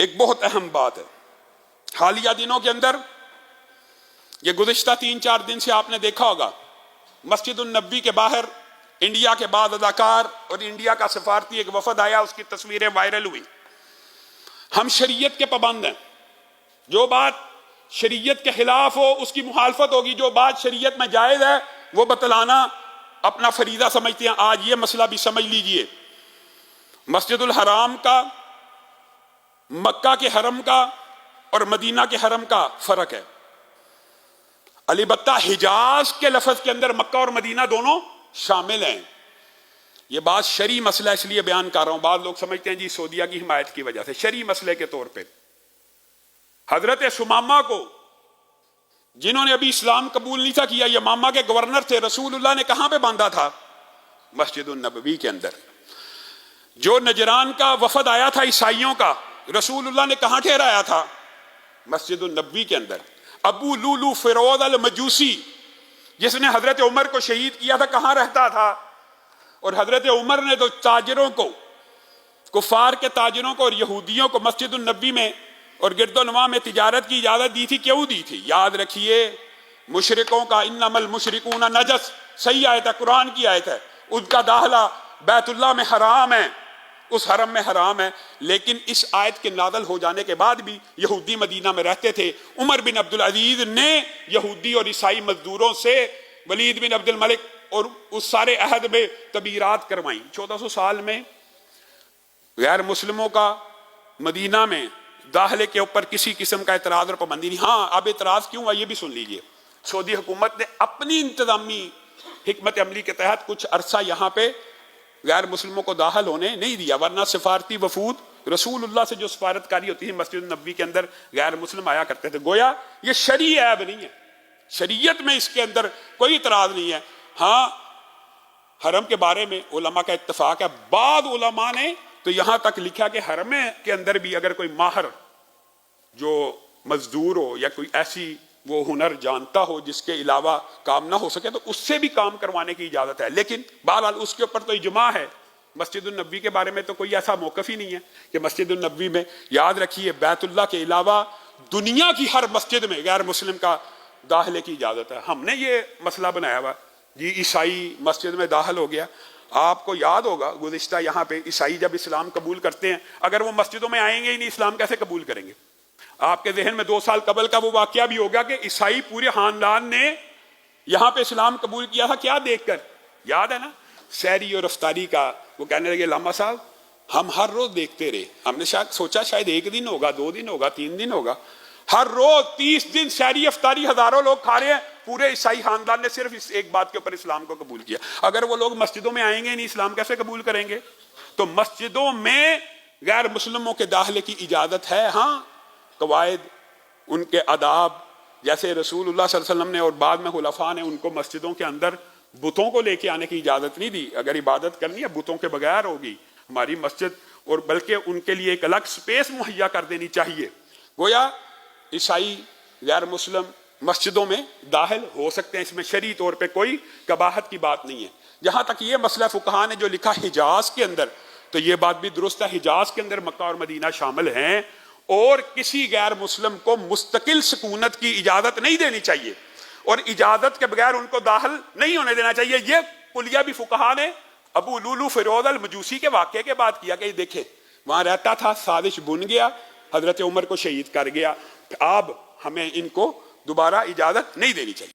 एक बहुत अहम बात है। हालिया दिनों के अंदर, ये गुज़िश्ता 3-4 दिन से आपने देखा होगा, मस्जिद उन नबी के बाहर इंडिया के बाद अदाकार और इंडिया का सफारती एक वफद आया, उसकी तस्वीरें वायरल हुई। हम शरीयत के पाबंद हैं। जो बात शरीयत के खिलाफ हो उसकी मुखालफत होगी, जो बात शरीयत में जायज़ है वो बतलाना अपना फरीदा समझते हैं। आज ये मसला भी समझ लीजिए, मस्जिदुल हराम का, मक्का के हरम का और मदीना के हरम का फर्क है। अलबत्ता हिजाज के लफ्ज के अंदर मक्का और मदीना दोनों शामिल हैं। ये बात शरी मसला इसलिए बयान कर रहा हूं, बाद लोग समझते हैं जी सऊदीया की हिमायत की वजह से। शरी मसले के तौर पे हजरत सुमामा को, जिन्होंने अभी इस्लाम कबूल नहीं था किया, यमामा के गवर्नर थे, रसूलुल्लाह ने कहां पे बांधा था? मस्जिदुन नबवी के अंदर। जो नजरान का वफद आया था ईसाइयों का, रसूलुल्लाह ने कहां ठहराया था? मस्जिदुन नबवी के अंदर। अबू लूलू फिरोज अल मजूसी, जिसने हजरत उमर को शहीद किया था, कहां रहता था? और हजरत उमर ने तो ताजरों को, कुफार के ताजरों को और यहूदियों को मस्जिदुन नबी में और गिरदोनवा में तिजारत की इजाजत दी थी। क्यों दी थी? याद रखिए, मुशरिकों का इन्नमल मुशरिकून नजस, सही आयत है, कुरान की आयत है, उनका दाखिला बैतुल्लाह में हराम है, उस हरम में हराम है। लेकिन इस आयत के नादल हो जाने के बाद भी यहूदी मदीना में रहते थे। उमर बिन अब्दुल अजीज ने यहूदी और ईसाई मजदूरों से, वलीद बिन अब्दुल मलिक और उस सारे अहद में तबीरात करवाई। 1400 साल में गैर मुस्लिमों का मदीना में दाखिले के ऊपर किसी किस्म का एतराज और पाबंदी नहीं। हाँ, अब एतराज क्यों है ये भी सुन लीजिए। सऊदी हुकूमत ने अपनी इंतजामी हिकमत अमली के तहत कुछ अरसा यहाँ पे गैर मुस्लिमों को दाखिल होने नहीं दिया, वरना सिफारती वफूद रसूलुल्लाह से जो सफारतकारी होती है मस्जिद नबी के अंदर गैर मुस्लिम आया करते थे। गोया ये शरी ऐब नहीं है, शरीयत में इसके अंदर कोई इतराज नहीं है। हाँ, हरम के बारे में उलमा का इत्तफाक है। बाद उलमा ने तो यहां तक लिखा कि हरम के अंदर भी अगर कोई माहर जो मजदूर हो या कोई ऐसी वो हुनर जानता हो जिसके अलावा काम ना हो सके तो उससे भी काम करवाने की इजाजत है। लेकिन बहरहाल उसके ऊपर तो इजमा है। मस्जिदुन नबी के बारे में तो कोई ऐसा मौकफ ही नहीं है कि मस्जिदुन नबी में, याद रखिए, बैतुल्लाह के अलावा दुनिया की हर मस्जिद में गैर मुस्लिम का दाखिले की इजाजत है। हमने ये मसला बनाया हुआ जी, ईसाई मस्जिद में दाखिल हो गया। आपको याद होगा गुज़िश्ता यहाँ पे ईसाई जब इस्लाम कबूल करते हैं, अगर वो मस्जिदों में आएंगे ही नहीं, इस्लाम कैसे कबूल करेंगे? आपके जहन में 2 साल कबल का वो वाकया भी होगा कि ईसाई पूरे खानदान ने यहाँ पे इस्लाम कबूल किया था। क्या देखकर? याद है ना, सैरी और अफ्तारी का। वो कहने लगे लामा साहब हम हर रोज देखते रहे, हमने शायद सोचा शायद 1 दिन होगा, 2 दिन होगा, 3 दिन होगा, हर रोज 30 दिन सैरी अफ्तारी हजारों लोग खा रहे हैं। पूरे ईसाई खानदान ने सिर्फ इस एक बात के ऊपर इस्लाम को कबूल किया। अगर वो लोग मस्जिदों में आएंगे नहीं, इस्लाम कैसे कबूल करेंगे? तो मस्जिदों में गैर मुस्लिमों के दाखिले की इजाजत है। हाँ, कवायद, उनके अदाब, जैसे रसूलुल्लाह सल्लल्लाहु अलैहि वसल्लम ने और बाद में खुलफा ने उनको मस्जिदों के अंदर बुतों को लेके आने की इजाजत नहीं दी। अगर इबादत करनी है बुतों के बगैर होगी हमारी मस्जिद, और बल्कि उनके लिए एक अलग स्पेस मुहैया कर देनी चाहिए। गोया ईसाई गैर मुस्लिम मस्जिदों में दाखिल हो सकते हैं, इसमें शरई तौर पे कोई कबाहत की बात नहीं है। जहां तक ये मसला फुकहा ने जो लिखा हिजाज के अंदर, तो ये बात भी दुरुस्त है, हिजाज के अंदर मक्का और मदीना शामिल हैं और किसी गैर मुस्लिम को मुस्तकिल सुकूनत की इजाजत नहीं देनी चाहिए और इजाजत के बगैर उनको दाखिल नहीं होने देना चाहिए। ये कुलिया भी फुकहा ने अबू लूलू फिरोज अल मजूसी के वाक़े के बाद किया कि देखे वहां रहता था, साजिश बुन गया, हजरत उमर को शहीद कर गया, अब हमें इनको दोबारा इजाजत नहीं देनी चाहिए।